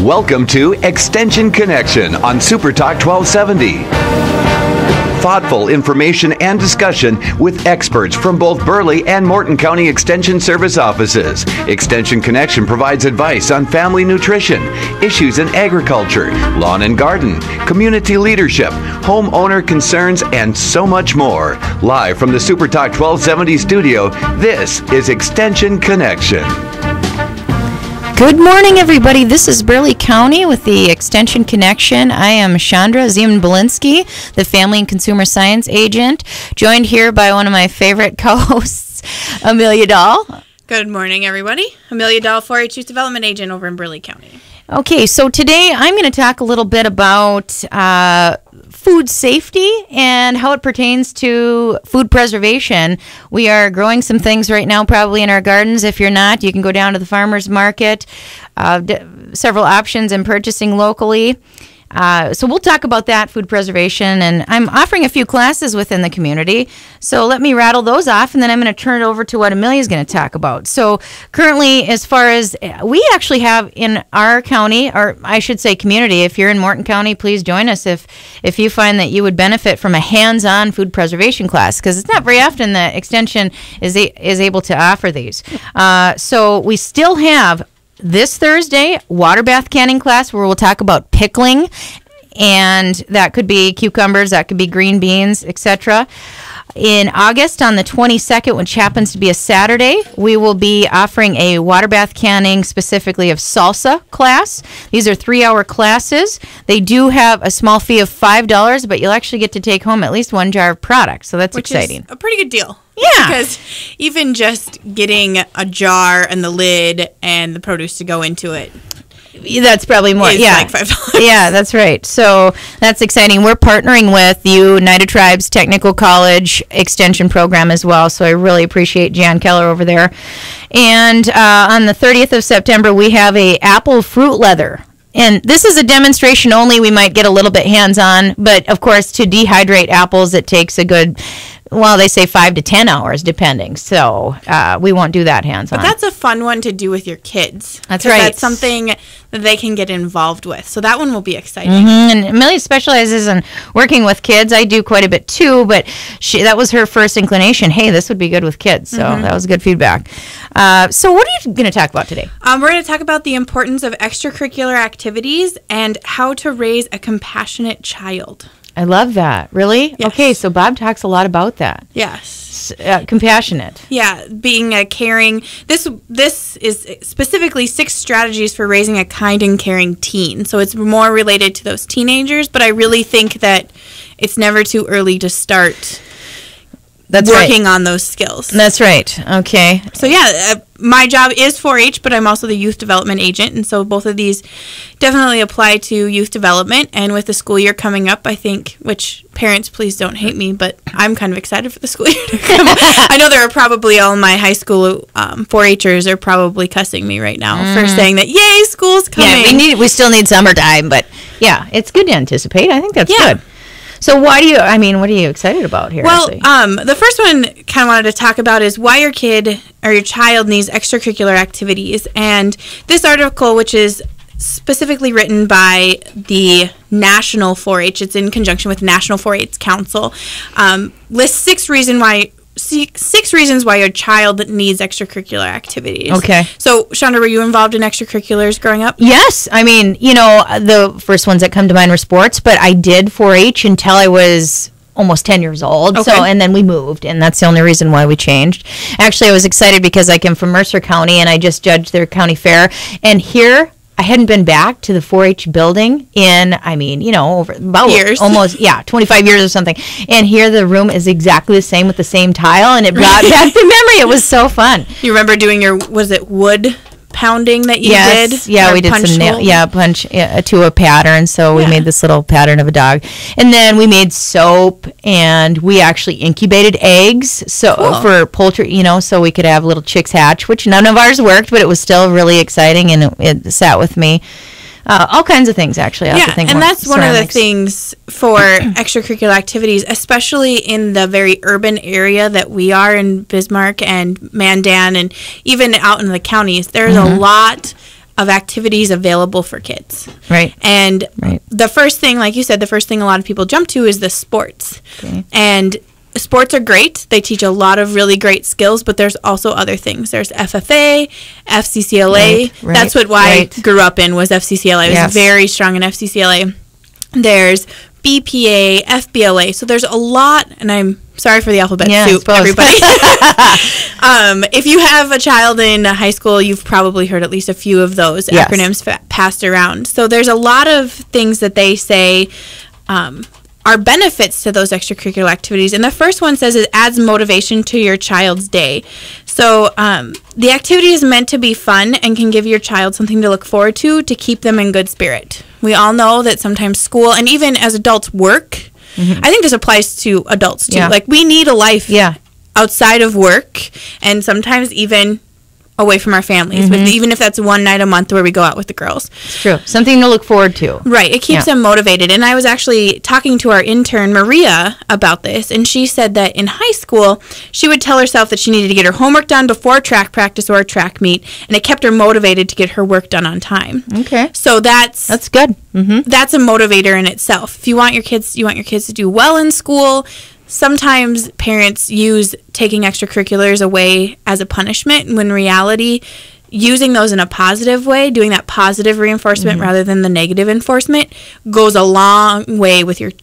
Welcome to Extension Connection on Super Talk 1270. Thoughtful information and discussion with experts from both Burleigh and Morton County Extension Service offices. Extension Connection provides advice on family nutrition, issues in agriculture, lawn and garden, community leadership, homeowner concerns, and so much more. Live from the Super Talk 1270 studio, this is Extension Connection. Good morning, everybody. This is Burleigh County with the Extension Connection. I am Chandra Zieman-Belinsky, the Family and Consumer Science Agent, joined here by one of my favorite co-hosts, Amelia Dahl. Good morning, everybody. Amelia Dahl, 4-H Youth Development Agent over in Burleigh County. Okay, so today I'm going to talk a little bit about food safety and how it pertains to food preservation. We are growing some things right now probably in our gardens. If you're not, you can go down to the farmer's market. Several options in purchasing locally. So we'll talk about that, food preservation, and I'm offering a few classes within the community. So let me rattle those off, and then I'm going to turn it over to what Amelia is going to talk about. So currently, as far as we actually have in our county, or I should say community, if you're in Morton County, please join us if you find that you would benefit from a hands-on food preservation class, because it's not very often that Extension is able to offer these. So we still have this Thursday, water bath canning class, where we'll talk about pickling, and that could be cucumbers, that could be green beans, etc. In August, on the 22nd, which happens to be a Saturday, we will be offering a water bath canning specifically of salsa class. These are 3-hour classes. They do have a small fee of $5, but you'll actually get to take home at least one jar of product, so that's exciting. Which is a pretty good deal. Yeah. Because even just getting a jar and the lid and the produce to go into it, that's probably more. Yeah, like $5. Yeah, that's right. So that's exciting. We're partnering with the United Tribes Technical College Extension Program as well. So I really appreciate Jan Keller over there. And on the 30th of September, we have a apple fruit leather. And this is a demonstration only. We might get a little bit hands-on, but of course, to dehydrate apples, it takes a good, well, they say 5 to 10 hours, depending. So we won't do that hands-on. But that's a fun one to do with your kids. That's right. That's something that they can get involved with. So that one will be exciting. Mm-hmm. And Amelia specializes in working with kids. I do quite a bit too, but that was her first inclination. Hey, this would be good with kids. So that was good feedback. So what are you going to talk about today? We're going to talk about the importance of extracurricular activities and how to raise a compassionate child. I love that. Really? Yes. Okay, so Bob talks a lot about that. Yes. Compassionate. Yeah, being a caring. This is specifically 6 strategies for raising a kind and caring teen. So it's more related to those teenagers, but I really think that it's never too early to start working on those skills. That's right. Okay. So yeah, my job is 4-H, but I'm also the youth development agent, and so both of these definitely apply to youth development. And with the school year coming up, I think, which parents, please don't hate me, but I'm kind of excited for the school year to come. I know there are probably all my high school 4-Hers are probably cussing me right now for saying that, yay, school's coming. Yeah, we still need summertime, but yeah, it's good to anticipate. I think that's good. So what are you excited about here? Well, the first one kind of wanted to talk about is why your kid or your child needs extracurricular activities. And this article, which is specifically written by the National 4-H, it's in conjunction with National 4-H Council, lists 6 reasons why your child needs extracurricular activities. Okay. So, Chandra, were you involved in extracurriculars growing up? Yes. I mean, the first ones that come to mind were sports, but I did 4-H until I was almost 10 years old. Okay. So, and then we moved, and that's the only reason why we changed. Actually, I was excited because I came from Mercer County, and I just judged their county fair. And here, I hadn't been back to the 4-H building in, over about years. Almost, 25 years or something. And here the room is exactly the same with the same tile, and it brought back the memory. It was so fun. You remember doing your, was it wood pounding that you did? Yeah, we did some punch to a pattern. So we made this little pattern of a dog. And then we made soap, and we actually incubated eggs for poultry, so we could have little chicks hatch, which none of ours worked, but it was still really exciting, and it sat with me. All kinds of things, actually. I have to think and more. that's one of the things for extracurricular activities, especially in the very urban area that we are in Bismarck and Mandan, and even out in the counties. There's a lot of activities available for kids. Right. And Right. the first thing, like you said, the first thing a lot of people jump to is the sports. Okay. And sports are great. They teach a lot of really great skills, but there's also other things. There's FFA, FCCLA. Right, That's what I right. grew up in, was FCCLA. I was Yes. very strong in FCCLA. There's BPA, FBLA. So there's a lot, and I'm sorry for the alphabet Yeah, I soup, suppose. everybody. If you have a child in high school, you've probably heard at least a few of those Yes. acronyms passed around. So there's a lot of things that they say are benefits to those extracurricular activities. And the first one says it adds motivation to your child's day. So the activity is meant to be fun and can give your child something to look forward to keep them in good spirit. We all know that sometimes school, and even as adults, work. I think this applies to adults too. Yeah. Like, we need a life Yeah. outside of work, and sometimes even away from our families, with, even if that's one night a month where we go out with the girls. It's true. Something to look forward to. Right. It keeps Yeah. them motivated. And I was actually talking to our intern, Maria, about this, and she said that in high school, she would tell herself that she needed to get her homework done before track practice or a track meet, and it kept her motivated to get her work done on time. Okay. So that's good. Mm-hmm. that's a motivator in itself. If you want your kids to do well in school, sometimes parents use taking extracurriculars away as a punishment, when in reality, using those in a positive way, doing that positive reinforcement rather than the negative enforcement, goes a long way with your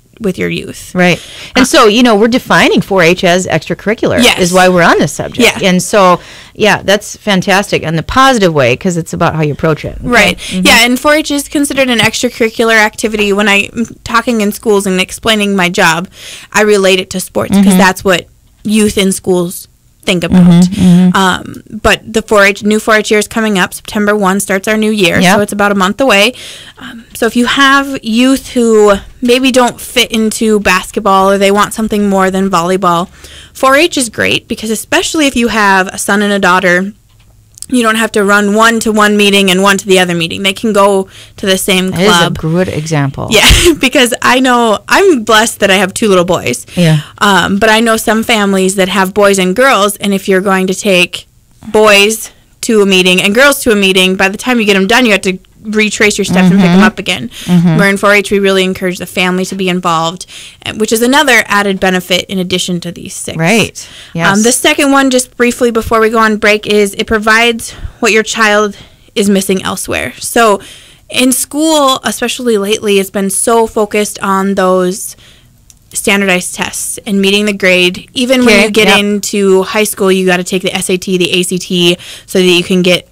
youth. Right. And so, we're defining 4-H as extracurricular. Yes. Is why we're on this subject. Yeah. And so, that's fantastic. And the positive way, because it's about how you approach it. Okay? Right. Yeah, and 4-H is considered an extracurricular activity. When I'm talking in schools and explaining my job, I relate it to sports, because that's what youth in schools think about. But the new 4-H year is coming up. September 1 starts our new year, Yep. so it's about a month away. So if you have youth who maybe don't fit into basketball, or they want something more than volleyball, 4-H is great, because especially if you have a son and a daughter, you don't have to run one to one meeting and one to the other meeting. They can go to the same That is a club. good example. Yeah, because I know I'm blessed that I have 2 little boys. Yeah. But I know some families that have boys and girls, and if you're going to take boys to a meeting and girls to a meeting, by the time you get them done, you have to retrace your steps and pick them up again. Where in 4-H, we really encourage the family to be involved, which is another added benefit in addition to these 6. Right. Yes. The second one, just briefly before we go on break, is it provides what your child is missing elsewhere. So in school, especially lately, it's been so focused on those standardized tests and meeting the grade. Even when you get into high school, you got to take the SAT, the ACT, so that you can get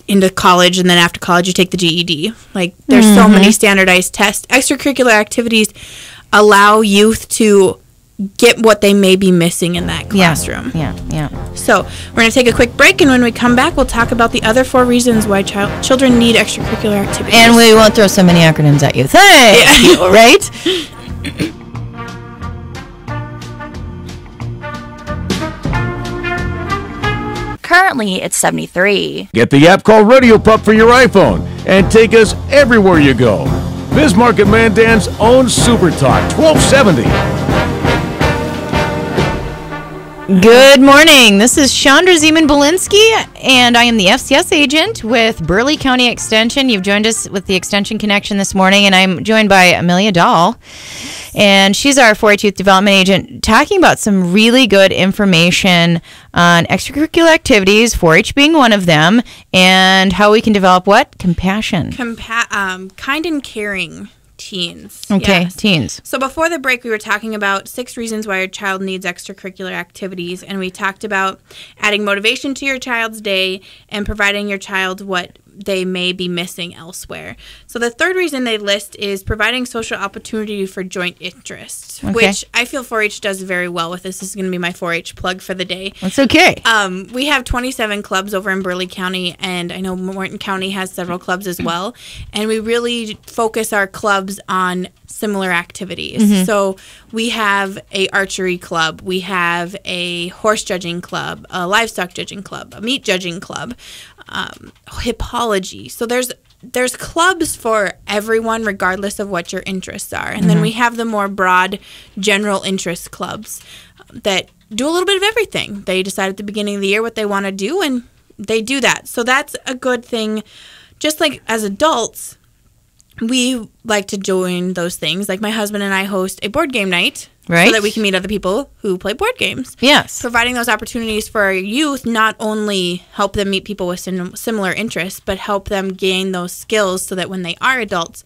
into college, and then after college you take the GED. Like, there's so many standardized tests. Extracurricular activities allow youth to get what they may be missing in that classroom. Yeah. So we're going to take a quick break, and when we come back, we'll talk about the other 4 reasons why children need extracurricular activities. And we won't throw so many acronyms at you. Thank you, right? Currently, it's 73. Get the app called Radio Pup for your iPhone and take us everywhere you go. Bismarck and Mandan's own Super Talk 1270. Good morning. This is Chandra Zeman-Belinsky, and I am the FCS agent with Burleigh County Extension. You've joined us with the Extension Connection this morning, and I'm joined by Amelia Dahl, and she's our 4-H Youth Development Agent, talking about some really good information on extracurricular activities, 4-H being one of them, and how we can develop what? Compassion. Kind and caring teens. Okay, Yes. teens. So before the break, we were talking about 6 reasons why your child needs extracurricular activities, and we talked about adding motivation to your child's day and providing your child what they may be missing elsewhere. So the third reason they list is providing social opportunity for joint interests, which I feel 4-H does very well with. This is going to be my 4-H plug for the day. That's okay. We have 27 clubs over in Burleigh County, and I know Morton County has several clubs as well. And we really focus our clubs on similar activities. So we have a archery club, we have a horse judging club, a livestock judging club, a meat judging club, hippology. So there's clubs for everyone regardless of what your interests are. And then we have the more broad general interest clubs that do a little bit of everything. They decide at the beginning of the year what they want to do, and they do that. So that's a good thing just like as adults, we like to join those things. Like my husband and I host a board game night. Right. So that we can meet other people who play board games. Yes. Providing those opportunities for our youth not only help them meet people with similar interests, but help them gain those skills so that when they are adults,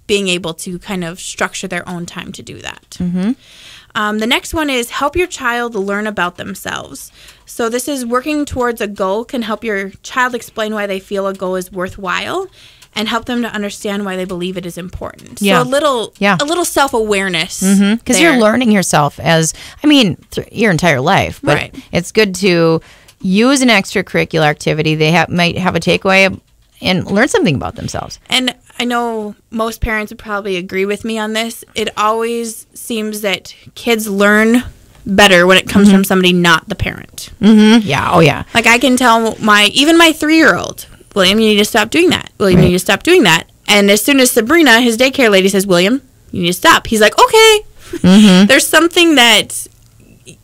being able to kind of structure their own time to do that. The next one is help your child learn about themselves. So this is working towards a goal can help your child explain why they feel a goal is worthwhile and help them to understand why they believe it is important. Yeah. So a little self-awareness. Because you're learning yourself your entire life. But Right. it's good to use an extracurricular activity. They might have a takeaway and learn something about themselves. And I know most parents would probably agree with me on this. It always seems that kids learn better when it comes from somebody not the parent. Yeah. Oh, yeah. Like I can tell even my 3-year-old, William, you need to stop doing that. William, you need to stop doing that. And as soon as Sabrina, his daycare lady, says, William, you need to stop. He's like, okay. There's something that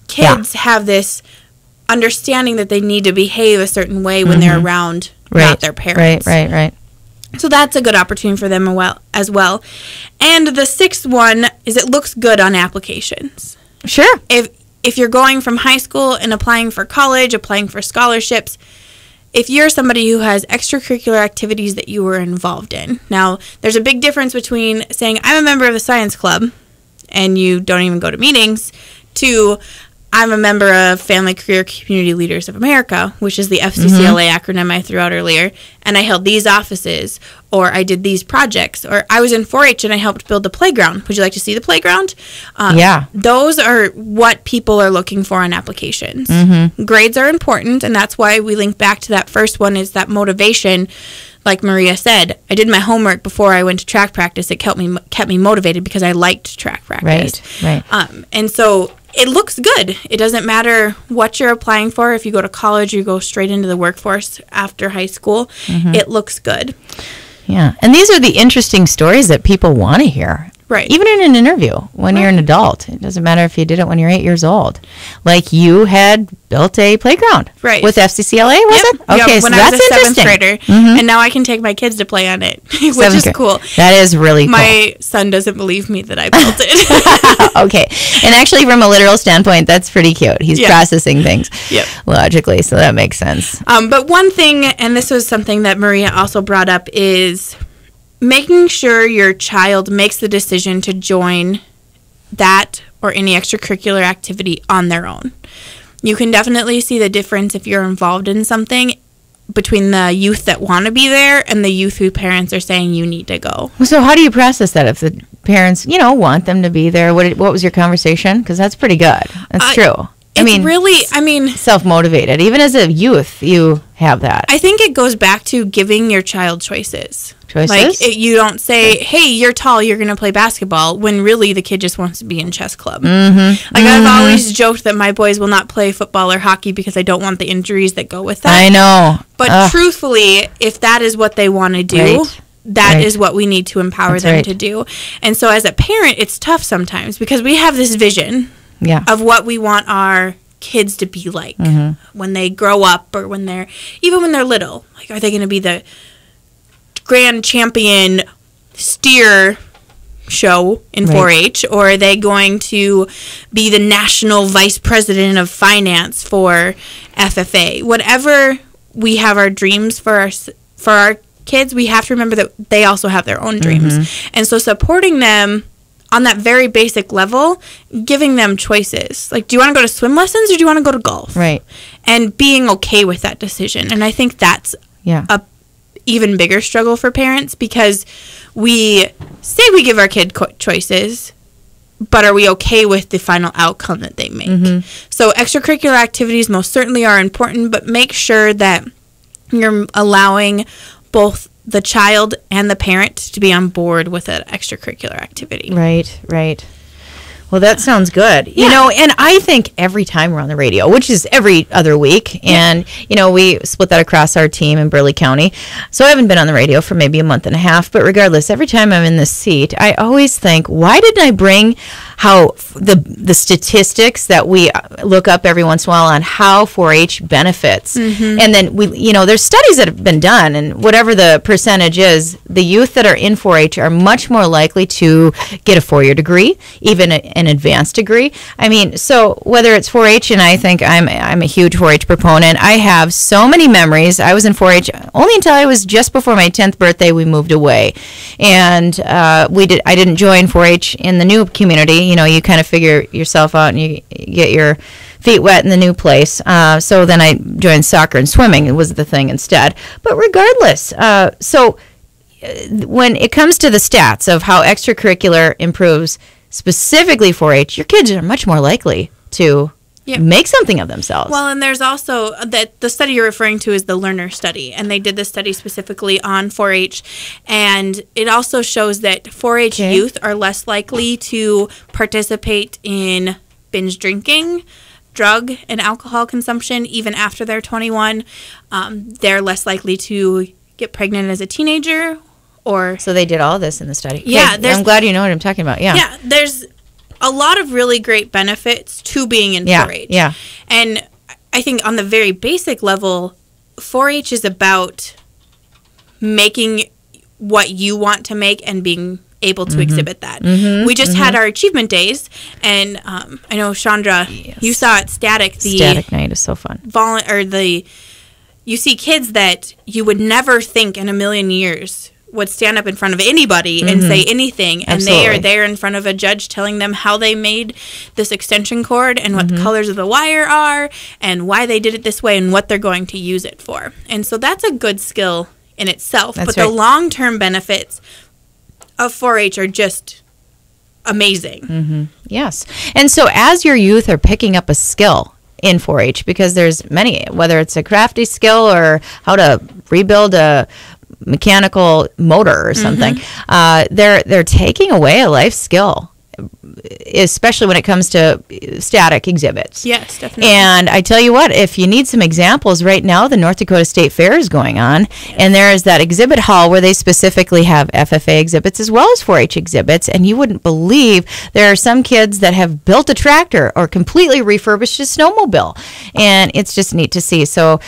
kids have this understanding that they need to behave a certain way when they're around not their parents. Right. So that's a good opportunity for them as well. And the sixth one is it looks good on applications. Sure. If you're going from high school and applying for college, applying for scholarships, if you're somebody who has extracurricular activities that you were involved in. Now, there's a big difference between saying, I'm a member of the science club, and you don't even go to meetings, to I'm a member of Family Career Community Leaders of America, which is the FCCLA acronym I threw out earlier, and I held these offices, or I did these projects, or I was in 4-H and I helped build the playground. Would you like to see the playground? Those are what people are looking for on applications. Grades are important, and that's why we link back to that first one is that motivation. Like Maria said, I did my homework before I went to track practice. It kept me motivated because I liked track practice. Right. And so it looks good. It doesn't matter what you're applying for. If you go to college, you go straight into the workforce after high school. It looks good. Yeah. And these are the interesting stories that people want to hear. Right. Even in an interview when you're an adult. It doesn't matter if you did it when you're 8 years old. Like you had built a playground. Right. With FCCLA, was it? Okay, when so I was that's a 7th interesting. grader. And now I can take my kids to play on it, which is cool. That is really cool. My son doesn't believe me that I built it. Okay. And actually, from a literal standpoint, that's pretty cute. He's processing things logically, so that makes sense. But one thing, and this was something that Maria also brought up, is making sure your child makes the decision to join that or any extracurricular activity on their own. You can definitely see the difference if you're involved in something between the youth that want to be there and the youth who parents are saying you need to go. So how do you process that if the parents, want them to be there? What was your conversation? Because that's pretty good. That's true. Self-motivated. Even as a youth, you have that. I think it goes back to giving your child choices. Like, you don't say, hey, you're tall, you're going to play basketball, when really the kid just wants to be in chess club. I've always joked that my boys will not play football or hockey because I don't want the injuries that go with that. I know. But truthfully, if that is what they want to do, that is what we need to empower them to do. And so as a parent, it's tough sometimes because we have this vision of what we want our kids to be like when they grow up or when they're little. Like, are they going to be the grand champion steer show in 4-H, or are they going to be the national vice president of finance for FFA? Whatever we have our dreams for our kids, we have to remember that they also have their own dreams. And so supporting them on that very basic level, giving them choices. Like, do you want to go to swim lessons or do you want to go to golf? Right. And being okay with that decision. And I think that's a even bigger struggle for parents, because we say we give our kid choices, but are we okay with the final outcome that they make? So extracurricular activities most certainly are important, but make sure that you're allowing both the child and the parent to be on board with an extracurricular activity. Right. Well, that sounds good. You know, and I think every time we're on the radio, which is every other week, and, you know, we split that across our team in Burleigh County. So I haven't been on the radio for maybe a month and a half, but regardless, every time I'm in this seat, I always think, why didn't I bring how the statistics that we look up every once in a while on how 4-H benefits? And then, there's studies that have been done, and whatever the percentage is, the youth that are in 4-H are much more likely to get a 4-year degree, even an advanced degree. I mean, so whether it's 4-H, and I think I'm a huge 4-H proponent. I have so many memories. I was in 4-H only until I was just before my 10th birthday. We moved away, and I didn't join 4-H in the new community. You know, you kind of figure yourself out and you get your feet wet in the new place. So then I joined soccer and swimming. It was the thing instead. But regardless, so when it comes to the stats of how extracurricular improves specifically 4-H, your kids are much more likely to make something of themselves. Well, and there's also that the study you're referring to is the learner study, and they did this study specifically on 4-H, and it also shows that 4-H youth are less likely to participate in binge drinking, drug and alcohol consumption even after they're 21. They're less likely to get pregnant as a teenager. So they did all this in the study. Yeah. I'm glad you know what I'm talking about. Yeah. Yeah, there's a lot of really great benefits to being in 4-H. Yeah. And I think on the very basic level, 4-H is about making what you want to make and being able to exhibit that. We just had our achievement days, and I know, Chandra, you saw at Static. The Static night is so fun. You see kids that you would never think in a million years would stand up in front of anybody and say anything, and they are there in front of a judge telling them how they made this extension cord and what the colors of the wire are and why they did it this way and what they're going to use it for. And so that's a good skill in itself. But the long-term benefits of 4-H are just amazing. Yes. And so as your youth are picking up a skill in 4-H, because there's many, whether it's a crafty skill or how to rebuild a mechanical motor or something, they're taking away a life skill, especially when it comes to static exhibits. Yes, definitely. And I tell you what, if you need some examples, right now the North Dakota State Fair is going on, and there is that exhibit hall where they specifically have FFA exhibits as well as 4-H exhibits, and you wouldn't believe there are some kids that have built a tractor or completely refurbished a snowmobile, and it's just neat to see. So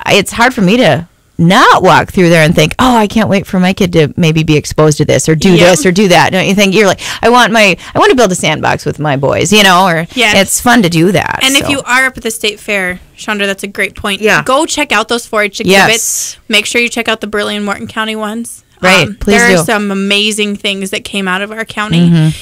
it's hard for me to not walk through there and think, oh, I can't wait for my kid to maybe be exposed to this or do this or do that. Don't you think? You're like, I want to build a sandbox with my boys, or it's fun to do that. And if you are up at the state fair, Chandra, that's a great point. Yeah. Go check out those 4-H exhibits. Make sure you check out the Burleigh and Morton County ones. Right, please there do. are some amazing things that came out of our county.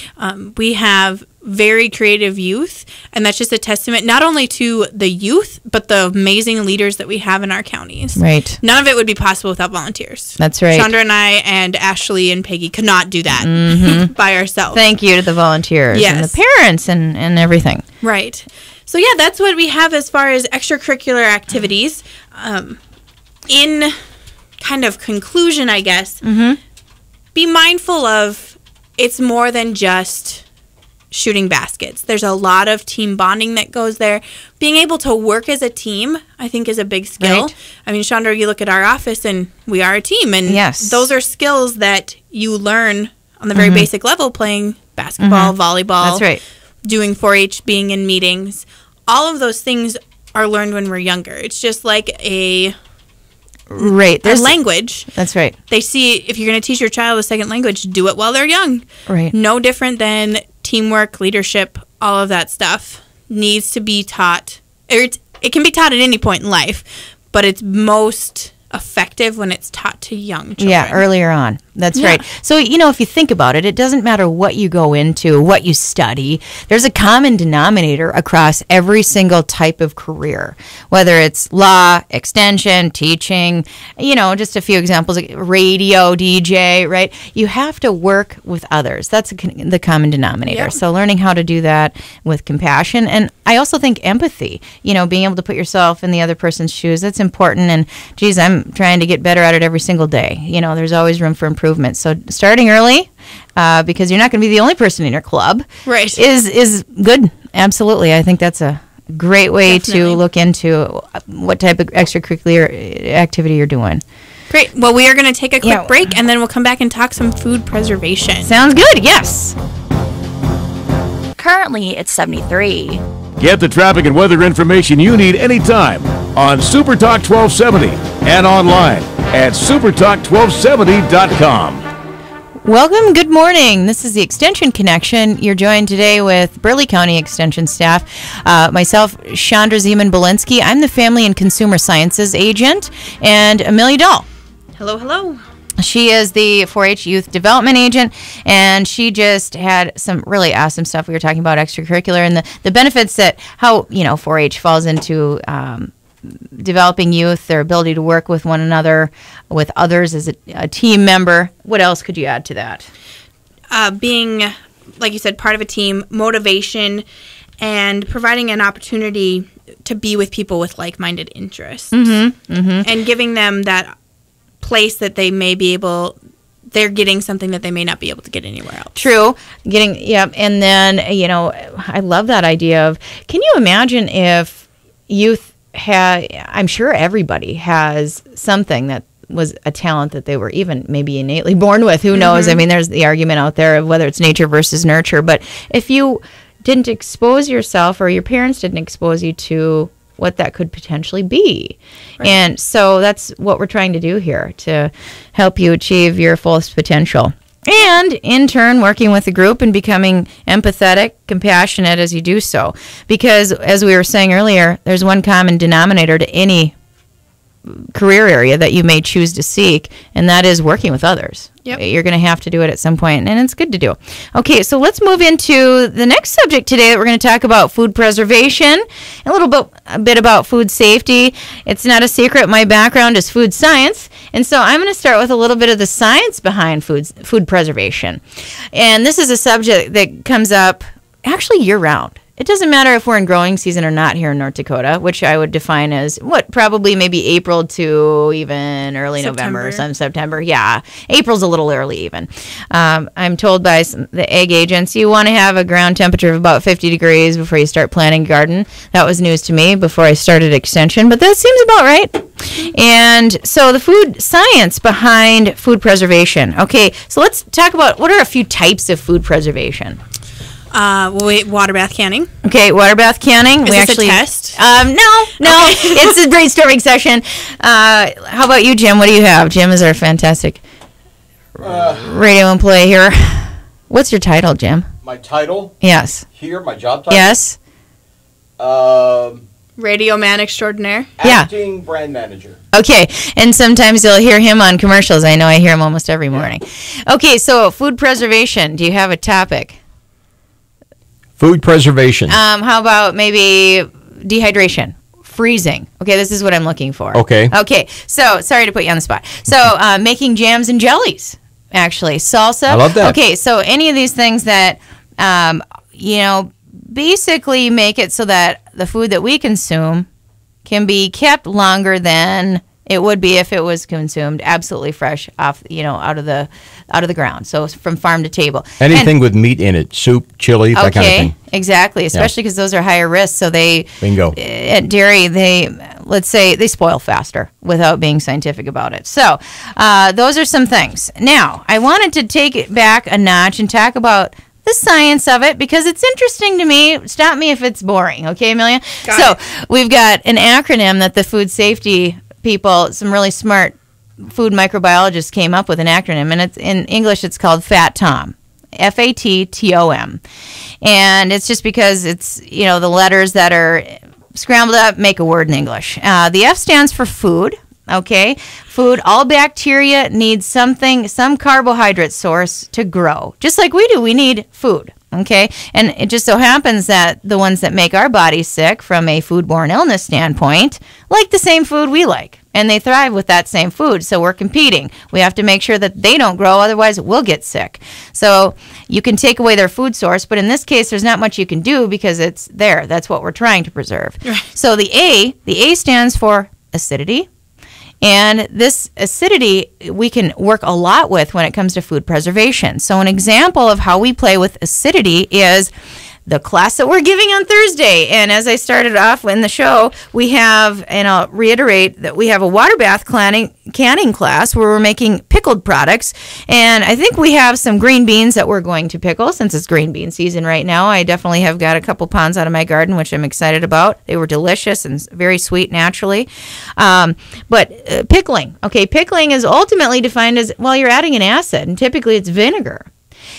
We have very creative youth, and that's just a testament not only to the youth, but the amazing leaders that we have in our counties. Right. None of it would be possible without volunteers. That's right. Chandra and I and Ashley and Peggy could not do that by ourselves. Thank you to the volunteers and the parents and everything. Right. So, that's what we have as far as extracurricular activities. In kind of conclusion, I guess, be mindful of it's more than just shooting baskets. There's a lot of team bonding that goes there. Being able to work as a team, I think, is a big skill. Right. I mean, Chandra, you look at our office and we are a team, and those are skills that you learn on the very basic level, playing basketball, volleyball. That's right. Doing 4-H, being in meetings. All of those things are learned when we're younger. It's just like a language. That's right. They see, if you're going to teach your child a second language, do it while they're young. Right. No different than teamwork, leadership, all of that stuff needs to be taught. It can be taught at any point in life, but it's most effective when it's taught to young children. Yeah, earlier on. That's right. So, if you think about it, it doesn't matter what you go into, what you study. There's a common denominator across every single type of career, whether it's law, extension, teaching, just a few examples, like radio, DJ, right? You have to work with others. That's the common denominator. Yep. So learning how to do that with compassion. And I also think empathy, being able to put yourself in the other person's shoes, that's important. And, geez, I'm trying to get better at it every single day. There's always room for improvement improvement. So starting early, because you're not going to be the only person in your club, Right. is good. Absolutely. I think that's a great way to look into what type of extracurricular activity you're doing. Great. Well, we are going to take a quick break, and then we'll come back and talk some food preservation. Sounds good. Yes. Currently, it's 73. Get the traffic and weather information you need anytime on Super Talk 1270 and online at supertalk1270.com. Welcome. Good morning. This is the Extension Connection. You're joined today with Burleigh County Extension staff. Myself, Chandra Zeman-Belinsky. I'm the Family and Consumer Sciences agent, and Amelia Dahl. Hello, hello. She is the 4-H Youth Development Agent, and she just had some really awesome stuff. We were talking about extracurricular and the benefits that how 4-H falls into developing youth, their ability to work with one another, with others as a team member. What else could you add to that? Being, like you said, part of a team, motivation, and providing an opportunity to be with people with like-minded interests. And giving them that place that they may be able, they're getting something that they may not be able to get anywhere else. True. And then, I love that idea of, can you imagine if youth I'm sure everybody has something that was a talent that they were even maybe innately born with. Who knows? I mean, there's the argument out there of whether it's nature versus nurture. But if you didn't expose yourself, or your parents didn't expose you to what that could potentially be. Right. And so that's what we're trying to do here, to help you achieve your fullest potential. And in turn, working with the group and becoming empathetic, compassionate as you do so. Because as we were saying earlier, there's one common denominator to any career area that you may choose to seek, and that is working with others. Yep. You're going to have to do it at some point, and it's good to do. Okay, so let's move into the next subject today that we're going to talk about: food preservation, a bit about food safety. It's not a secret, my background is food science, and so I'm going to start with a little bit of the science behind food preservation. And this is a subject that comes up actually year-round. It doesn't matter if we're in growing season or not here in North Dakota, which I would define as probably maybe April to even early November or some September. Yeah, April's a little early even. I'm told by the egg agents you want to have a ground temperature of about 50 degrees before you start planting a garden. That was news to me before I started Extension, but that seems about right. And so the food science behind food preservation. Okay, so let's talk about what are a few types of food preservation. Water bath canning. Okay, water bath canning. Is this a test? No. It's a brainstorming session. How about you, Jim? What do you have? Jim is our fantastic radio employee here. What's your title, Jim? My title? Yes. Here, my job title? Yes. Radio man extraordinaire. Acting brand manager. Okay, and sometimes you'll hear him on commercials. I know I hear him almost every morning. Okay, so food preservation. Do you have a topic? Food preservation. How about maybe dehydration, freezing? Okay, this is what I'm looking for. Okay. Okay, so sorry to put you on the spot. So making jams and jellies, actually. Salsa. I love that. Okay, so any of these things that, basically make it so that the food that we consume can be kept longer than it would be if it was consumed absolutely fresh off, out of the ground. So from farm to table. Anything with meat in it, soup, chili, that kind of thing. Exactly, especially because those are higher risk. So Bingo. At dairy, let's say they spoil faster without being scientific about it. So those are some things. Now, I wanted to take it back a notch and talk about the science of it, because it's interesting to me. Stop me if it's boring, okay, Amelia? We've got an acronym that the food safety people, some really smart food microbiologists came up with an acronym, and it's in English it's called FATTOM. FATTOM. And it's just because it's, the letters that are scrambled up make a word in English. The F stands for food. Okay, food, all bacteria need some carbohydrate source to grow. Just like we do, we need food. Okay, and it just so happens that the ones that make our bodies sick from a foodborne illness standpoint like the same food we like, and they thrive with that same food. So we're competing. We have to make sure that they don't grow, otherwise we'll get sick. So you can take away their food source, but in this case there's not much you can do because it's there. That's what we're trying to preserve. Right. So the A stands for acidity. And this acidity we can work a lot with when it comes to food preservation. So an example of how we play with acidity is the class that we're giving on Thursday. And as I started off in the show, we have, and I'll reiterate that we have a water bath canning class where we're making pickled products. And I think we have some green beans that we're going to pickle since it's green bean season right now. I definitely have got a couple pounds out of my garden, which I'm excited about. They were delicious and very sweet naturally. But pickling. Okay, pickling is ultimately defined as, well, you're adding an acid, and typically it's vinegar.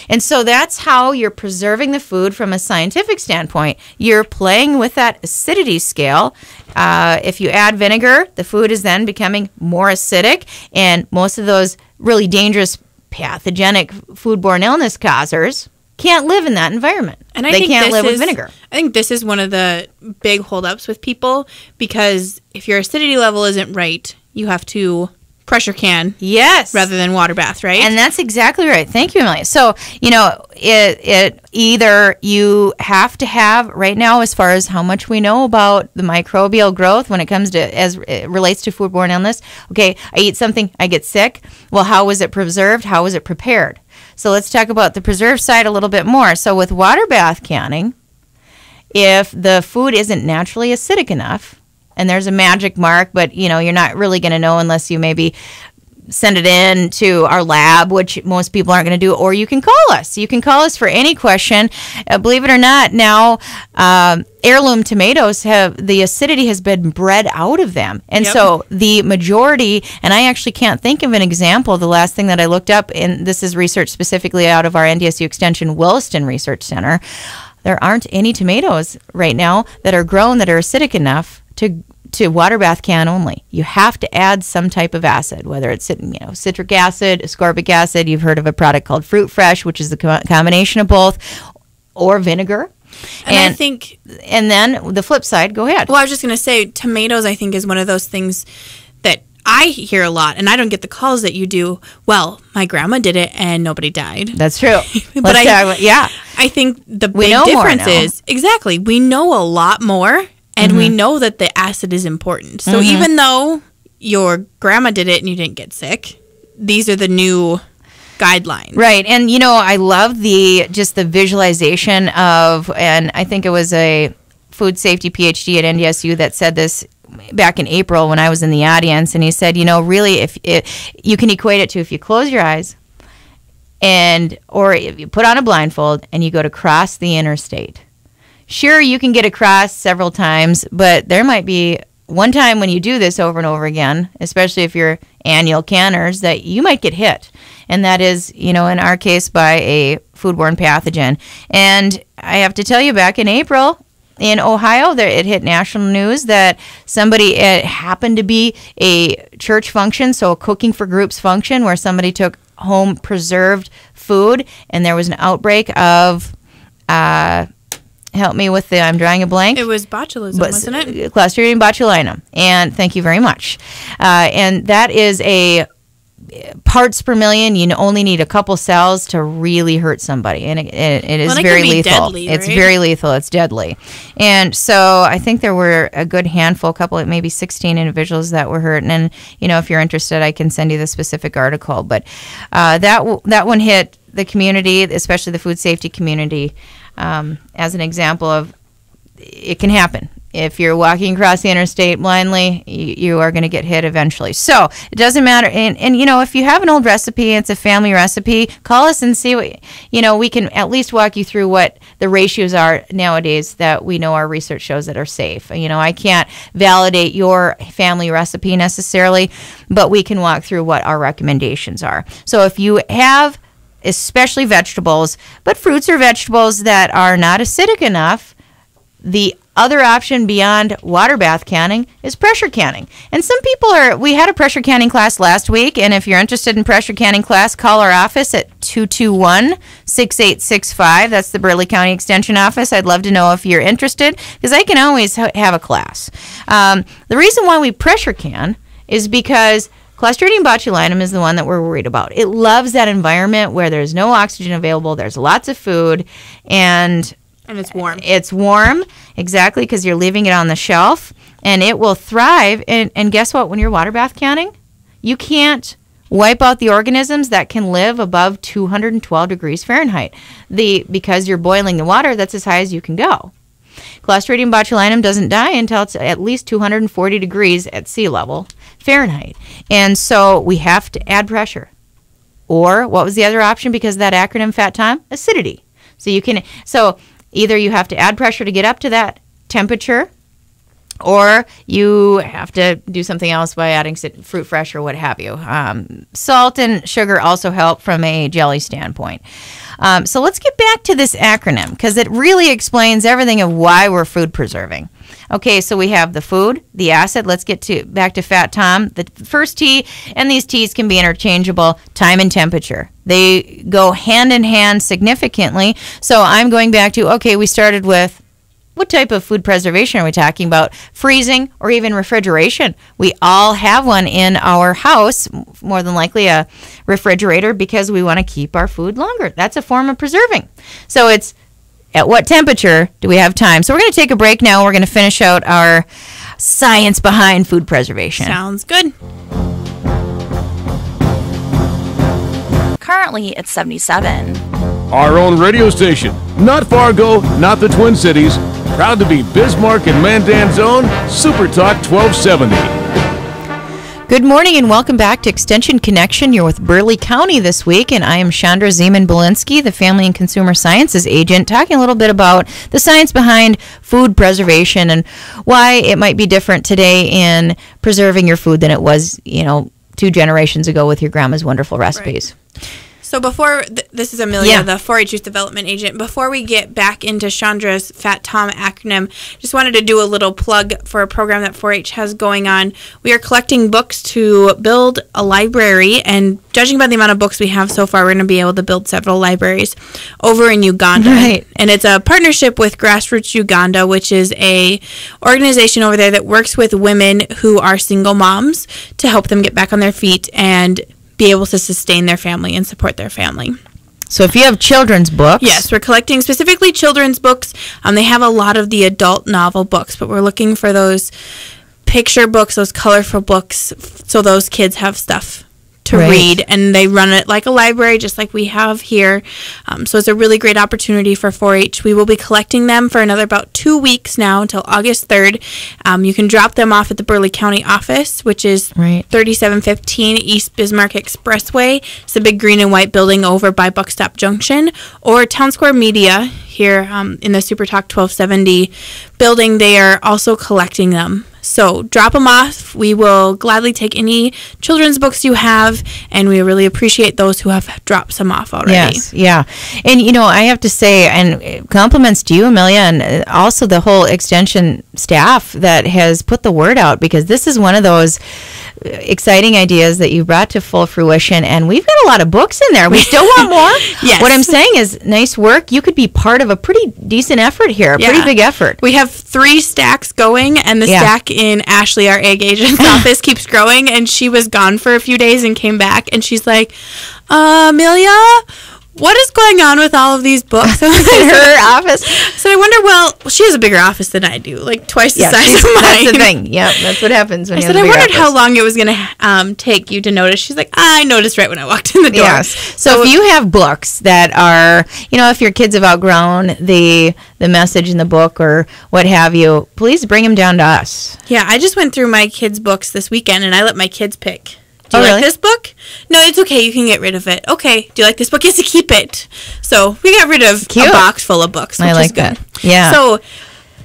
And so that's how you're preserving the food from a scientific standpoint. You're playing with that acidity scale. If you add vinegar, the food is then becoming more acidic, and most of those really dangerous pathogenic foodborne illness causers can't live in that environment. And they can't live with vinegar. I think this is one of the big holdups with people, because if your acidity level isn't right, you have to pressure can, yes, rather than water bath, right? And that's exactly right. Thank you, Emily. So, it either you have to have right now, as far as how much we know about the microbial growth when it comes to, as it relates to foodborne illness. Okay, I eat something, I get sick. Well, how was it preserved? How was it prepared? So let's talk about the preserved side a little bit more. So with water bath canning, if the food isn't naturally acidic enough, and there's a magic mark, but you're not really going to know unless you maybe send it in to our lab, which most people aren't going to do, or you can call us. You can call us for any question. Believe it or not, now heirloom tomatoes the acidity has been bred out of them. And so the majority, and I actually can't think of an example, the last thing that I looked up, and this is research specifically out of our NDSU Extension Williston Research Center, there aren't any tomatoes right now that are grown that are acidic enough to water bath can only. You have to add some type of acid, whether it's citric acid, ascorbic acid. You've heard of a product called Fruit Fresh, which is the combination of both, or vinegar. And I think, and then the flip side. Go ahead. Well, I was just going to say, tomatoes, I think, is one of those things that I hear a lot, and I don't get the calls that you do. Well, my grandma did it, and nobody died. That's true. But I think the big difference is exactly we know a lot more. And we know that the acid is important. So even though your grandma did it and you didn't get sick, these are the new guidelines. Right. And, I love the visualization of, and I think it was a food safety PhD at NDSU that said this back in April when I was in the audience. And he said, really, if you can equate it to if you close your eyes or if you put on a blindfold and you go to cross the interstate. Sure, you can get across several times, but there might be one time when you do this over and over again, especially if you're annual canners, that you might get hit. And that is, in our case, by a foodborne pathogen. And I have to tell you, back in April in Ohio, it hit national news that it happened to be a church function, so a cooking for groups function, where somebody took home preserved food, and there was an outbreak of... help me with I'm drawing a blank. It was botulism, wasn't it? Clostridium botulinum. And thank you very much. And that is a parts per million. You only need a couple cells to really hurt somebody. And it is very lethal. Deadly, right? It's very lethal. It's deadly. And so I think there were a good handful, maybe 16 individuals that were hurt. And then, if you're interested, I can send you the specific article. But that one hit the community, especially the food safety community, as an example of it can happen. If you're walking across the interstate blindly, you are going to get hit eventually. So it doesn't matter. And if you have an old recipe, it's a family recipe, call us and see what, we can at least walk you through what the ratios are nowadays that we know our research shows that are safe. I can't validate your family recipe necessarily, but we can walk through what our recommendations are. So if you have especially vegetables, but fruits or vegetables that are not acidic enough, the other option beyond water bath canning is pressure canning. And some people we had a pressure canning class last week, and if you're interested in pressure canning class, call our office at 221-6865. That's the Burley County Extension office. I'd love to know if you're interested, because I can always have a class. The reason why we pressure can is because Clostridium botulinum is the one that we're worried about. It loves that environment where there's no oxygen available, there's lots of food, and it's warm. It's warm, exactly, because you're leaving it on the shelf. and it will thrive. And guess what? When you're water bath canning, you can't wipe out the organisms that can live above 212 degrees Fahrenheit. Because you're boiling the water, that's as high as you can go. Clostridium botulinum doesn't die until it's at least 240 degrees at sea level Fahrenheit. And so we have to add pressure. Or what was the other option because of that acronym Fat Tom? Acidity. So either you have to add pressure to get up to that temperature, or you have to do something else by adding fruit fresh or what have you. Salt and sugar also help from a jelly standpoint. So let's get back to this acronym because it really explains everything of why we're food preserving. Okay, so we have the food, the acid. Let's get back to Fat Tom. The first T, and these T's can be interchangeable, time and temperature. They go hand in hand significantly. So I'm going back to, okay, we started with what type of food preservation are we talking about? Freezing or even refrigeration. We all have one in our house, more than likely a refrigerator, because we want to keep our food longer. That's a form of preserving. So it's at what temperature do we have time? So we're going to take a break now. We're going to finish out our science behind food preservation. Sounds good. Currently, it's 77. Our own radio station. Not Fargo, not the Twin Cities. Proud to be Bismarck and Mandan's own Super Talk 1270. Good morning and welcome back to Extension Connection. You're with Burleigh County this week, and I am Chandra Zeman-Belinsky, the Family and Consumer Sciences Agent, talking a little bit about the science behind food preservation and why it might be different today in preserving your food than it was, 2 generations ago with your grandma's wonderful recipes. Right. So before, this is Amelia, the 4-H Youth Development Agent. Before we get back into Chandra's Fat Tom acronym, just wanted to do a little plug for a program that 4-H has going on. We are collecting books to build a library, and judging by the amount of books we have so far, we're going to be able to build several libraries over in Uganda. Right. And it's a partnership with Grassroots Uganda, which is a organization over there that works with women who are single moms to help them get back on their feet and be able to sustain their family and support their family. So if you have children's books. Yes, we're collecting specifically children's books. They have a lot of the adult novel books, but we're looking for those picture books, those colorful books, so those kids have stuff to read, and they run it like a library just like we have here. So it's a really great opportunity for 4-H. We will be collecting them for another about 2 weeks now until August 3rd. You can drop them off at the Burleigh County office, which is 3715 East Bismarck Expressway. It's a big green and white building over by Buckstop Junction, or Town Square Media here in the Super Talk 1270 building. They are also collecting them. So drop them off. We will gladly take any children's books you have, and we really appreciate those who have dropped some off already. Yes, yeah. And, I have to say, and compliments to you, Amelia, and also the whole extension staff that has put the word out, because this is one of those exciting ideas that you brought to full fruition, and we've got a lot of books in there. We still want more. Yes. What I'm saying is, nice work. You could be part of a pretty decent effort here, a pretty big effort. We have 3 stacks going, and the stack in Ashley, our egg agent's office, keeps growing, and she was gone for a few days and came back, and she's like, Amelia, what is going on with all of these books in her office? So I wonder, well, she has a bigger office than I do, like twice the size of mine. That's the thing. Yeah, that's what happens when you have a bigger I wondered office. how long it was going to take you to notice. She's like, I noticed right when I walked in the door. Yes. So if you have books that are, if your kids have outgrown the message in the book or what have you, please bring them down to us. Yeah, I just went through my kids' books this weekend, and I let my kids pick. Do you really? like this book? No, it's okay. You can get rid of it. Okay. Do you like this book? Yes, to keep it. So we got rid of a box full of books, which I like is good. that. Yeah. So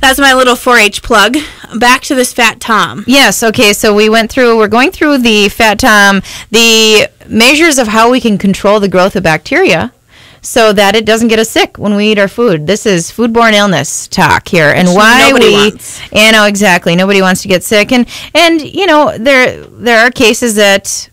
that's my little 4-H plug. Back to this Fat Tom. Yes. Okay. So we're going through the Fat Tom, the measures of how we can control the growth of bacteria so that it doesn't get us sick when we eat our food. This is foodborne illness talk here, and why nobody wants. Exactly. Nobody wants to get sick, and there are cases that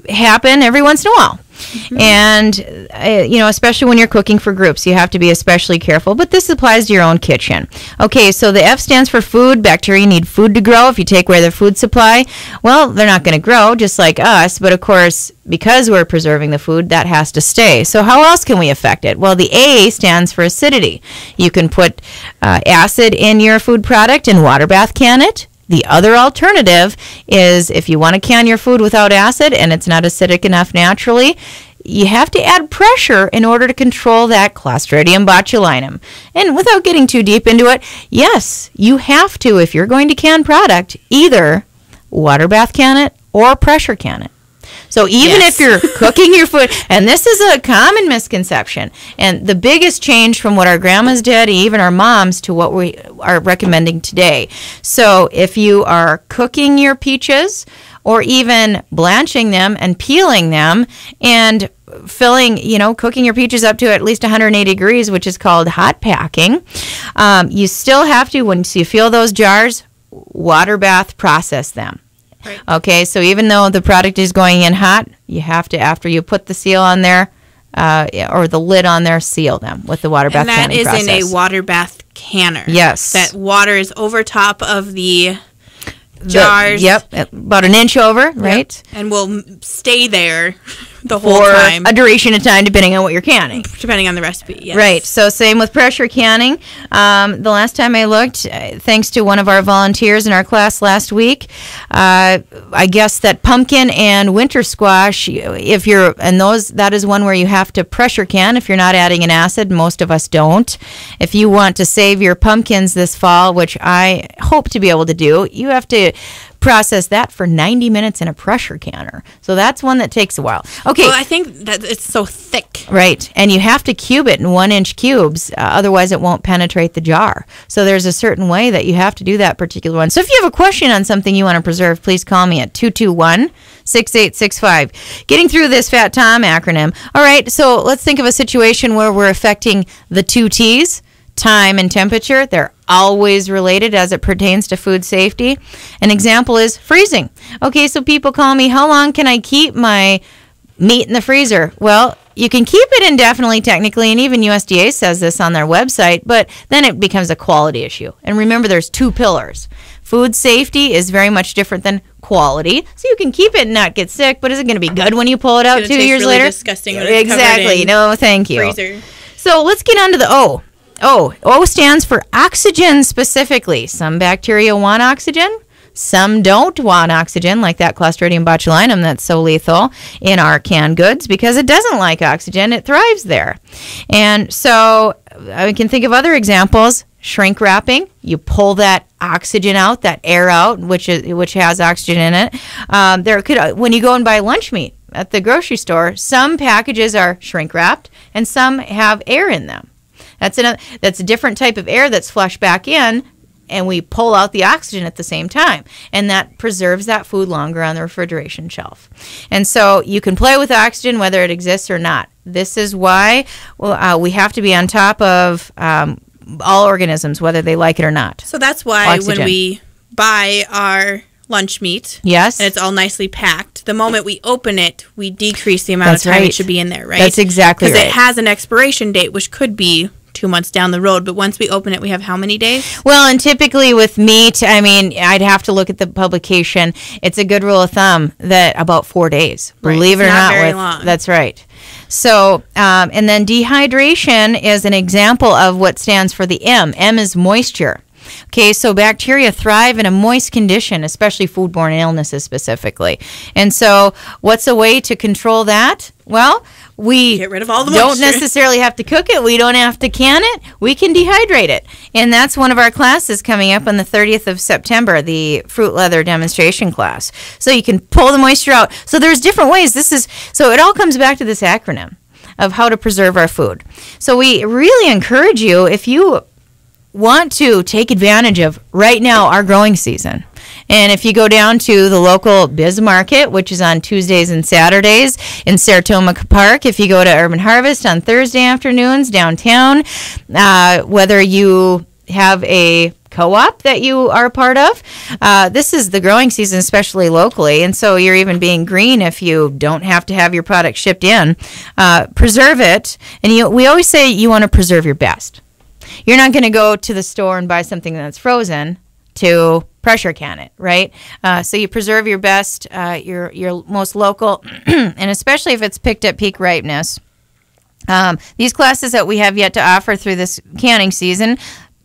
happen every once in a while. Mm-hmm. And, especially when you're cooking for groups, you have to be especially careful. But this applies to your own kitchen. Okay, so the F stands for food. Bacteria need food to grow. If you take away their food supply, well, they're not going to grow, just like us. But, of course, because we're preserving the food, that has to stay. So how else can we affect it? Well, the A stands for acidity. You can put acid in your food product and water bath can it. The other alternative is if you want to can your food without acid and it's not acidic enough naturally, you have to add pressure in order to control that Clostridium botulinum. And without getting too deep into it, yes, you have to, if you're going to can product, either water bath can it or pressure can it. So even if you're cooking your food, and this is a common misconception, and the biggest change from what our grandmas did, even our moms, to what we are recommending today. So if you are cooking your peaches, or even blanching them and peeling them and filling, cooking your peaches up to at least 180 degrees, which is called hot packing, you still have to, once you fill those jars, water bath process them. Right. Okay, so even though the product is going in hot, you have to, after you put the seal on there, or the lid on there, seal them with the water bath canning process. And that is in a water bath canner. Yes. That water is over top of the jars. About an inch over, right? And will stay there the whole time. For a duration of time, depending on what you're canning. Depending on the recipe, yes. Right. So same with pressure canning. The last time I looked, thanks to one of our volunteers in our class last week, I guess that pumpkin and winter squash, that is one where you have to pressure can if you're not adding an acid. Most of us don't. If you want to save your pumpkins this fall, which I hope to be able to do, you have to process that for 90 minutes in a pressure canner. So that's one that takes a while. Okay. Well, I think that it's so thick. Right. And you have to cube it in 1-inch cubes. Otherwise, it won't penetrate the jar. So there's a certain way that you have to do that particular one. So if you have a question on something you want to preserve, please call me at 221-6865. Getting through this Fat Tom acronym. All right. So let's think of a situation where we're affecting the 2 T's. Time and temperature, they're always related as it pertains to food safety. An example is freezing. Okay, so people call me, how long can I keep my meat in the freezer? Well, you can keep it indefinitely technically, and even USDA says this on their website, but then it becomes a quality issue. And remember, there's 2 pillars. Food safety is very much different than quality. So you can keep it and not get sick, but is it going to be good when you pull it out 2 years really later? Disgusting when it's exactly. No, thank you. Freezer. So let's get on to the O. O stands for oxygen specifically. Some bacteria want oxygen. Some don't want oxygen, like that Clostridium botulinum that's so lethal in our canned goods because it doesn't like oxygen. It thrives there. And so I can think of other examples. Shrink wrapping. You pull that oxygen out, that air out, which has oxygen in it. When you go and buy lunch meat at the grocery store, some packages are shrink wrapped and some have air in them. That's a different type of air that's flushed back in, and we pull out the oxygen at the same time, and that preserves that food longer on the refrigeration shelf. And so you can play with oxygen whether it exists or not. This is why we have to be on top of all organisms, whether they like it or not. So that's why oxygen. When we buy our lunch meat, yes, and it's all nicely packed, the moment we open it, we decrease the amount of time it should be in there, right? That's exactly right. Because it has an expiration date, which could be 2 months down the road, but once we open it, we have how many days? Well, and typically with meat, I'd have to look at the publication. It's a good rule of thumb that about 4 days. Right. Believe it or not, very long. That's right. So, and then dehydration is an example of what stands for the M. M is moisture. Okay, so bacteria thrive in a moist condition, especially foodborne illnesses specifically. And so what's a way to control that? Well, we get rid of all the don't moisture. necessarily have to cook it. We don't have to can it. We can dehydrate it. And that's one of our classes coming up on the 30th of September, the fruit leather demonstration class. So you can pull the moisture out. So there's different ways. So it all comes back to this acronym of how to preserve our food. So we really encourage you, if you want to take advantage of right now our growing season. And if you go down to the local Biz Market, which is on Tuesdays and Saturdays in Saratoga Park, if you go to Urban Harvest on Thursday afternoons downtown, whether you have a co-op that you are a part of, this is the growing season, especially locally, and so you're even being green if you don't have to have your product shipped in. Preserve it, and we always say you want to preserve your best. You're not going to go to the store and buy something that's frozen to pressure can it, right? So you preserve your best, your most local, and especially if it's picked at peak ripeness. These classes that we have yet to offer through this canning season,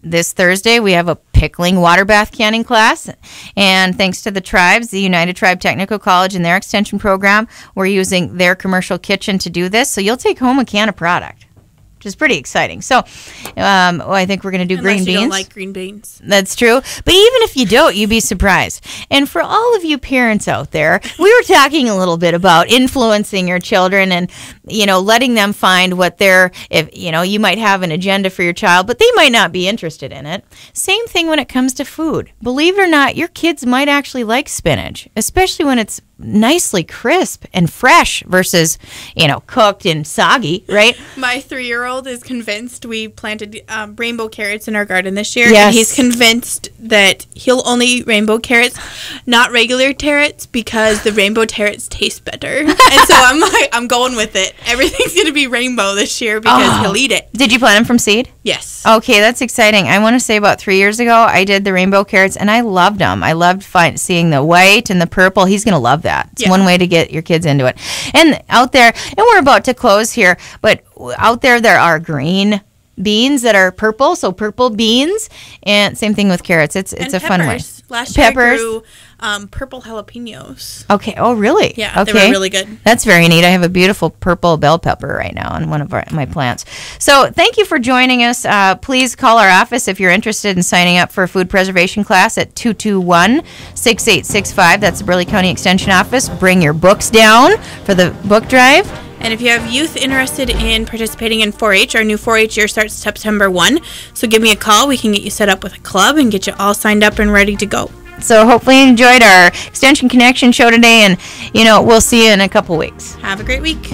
this Thursday we have a pickling, water bath canning class. And thanks to the tribes, the United Tribe Technical College and their extension program, we're using their commercial kitchen to do this. So you'll take home a can of product, which is pretty exciting. So I think we're going to do green beans. You don't like green beans. That's true. But even if you don't, you'd be surprised. And for all of you parents out there, we were talking a little bit about influencing your children and, letting them find what you might have an agenda for your child, but they might not be interested in it. Same thing when it comes to food. Believe it or not, your kids might actually like spinach, especially when it's nicely crisp and fresh versus, cooked and soggy, right? My 3-year-old is convinced. We planted rainbow carrots in our garden this year. Yes. And he's convinced that he'll only eat rainbow carrots, not regular carrots, because the rainbow carrots taste better. And so I'm going with it. Everything's going to be rainbow this year because he'll eat it. Did you plant them from seed? Yes. Okay, that's exciting. I want to say about 3 years ago, I did the rainbow carrots, and I loved them. I loved seeing the white and the purple. He's going to love that. It's one way to get your kids into it. And out there, and we're about to close here, but out there are green beans that are purple, so purple beans, and same thing with carrots. It's a fun way. Last year I grew purple jalapenos. Okay. Oh, really? Yeah, okay. they were really good. That's very neat. I have a beautiful purple bell pepper right now on one of my plants. So thank you for joining us. Please call our office if you're interested in signing up for a food preservation class at 221-6865. That's the Burley County Extension Office. Bring your books down for the book drive. And if you have youth interested in participating in 4-H, our new 4-H year starts September 1. So give me a call. We can get you set up with a club and get you all signed up and ready to go. So hopefully you enjoyed our Extension Connection show today, and, we'll see you in a couple weeks. Have a great week.